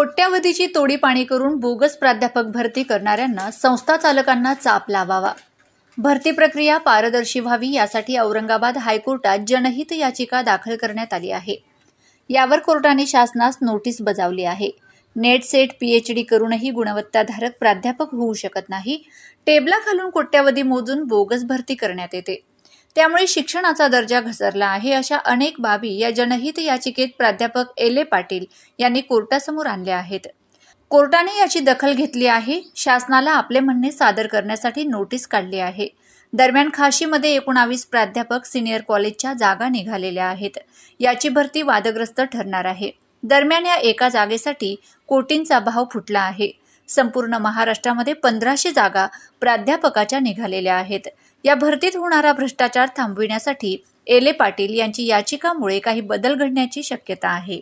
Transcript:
कोट्यावधीची तोडीपाणी करून बोगस प्राध्यापक भरती करणाऱ्यांना संस्था चालकांना चाप लावावा. भरती प्रक्रिया पारदर्शी व्हावी यासाठी औरंगाबाद हायकोर्टात जनहित याचिका दाखल करण्यात आली आहे. यावर कोर्टाने शासनास नोटीस बजावली आहे. नेट सेट PhD करूनही गुणवत्ताधारक प्राध्यापक होऊ शकत नाही. टेबलाखालून कोट्यावधी मोजून बोगस भरती करण्यात येते. त्यामुळे शिक्षणाचा दर्जा घसरला आहे. अशा अनेक बाबी या जनहित याचिकेत प्राध्यापक LA पाटील यांनी कोर्टासमोर आणल्या आहेत. कोर्टाने याची दखल घेतली आहे. शासनाला आपले म्हणणे सादर करण्यासाठी नोटीस काढली आहे. दरम्यान खाशीमध्ये 19 प्राध्यापक सिनियर कॉलेजच्या जागा निघालेल्या आहेत. याची भरती वादग्रस्त ठरणार आहे. दरम्यान या एका जागेसाठी कोटींचा भाव फुटला आहे. संपूर्ण महाराष्ट्रामध्ये 1500 जागा प्राध्यापकाच्या निघालेल्या आहेत. या भरतीत होणारा भ्रष्टाचार थांबविण्यासाठी LA पाटील यांची याचिकामुळे काही बदल घडण्याची शक्यता आहे.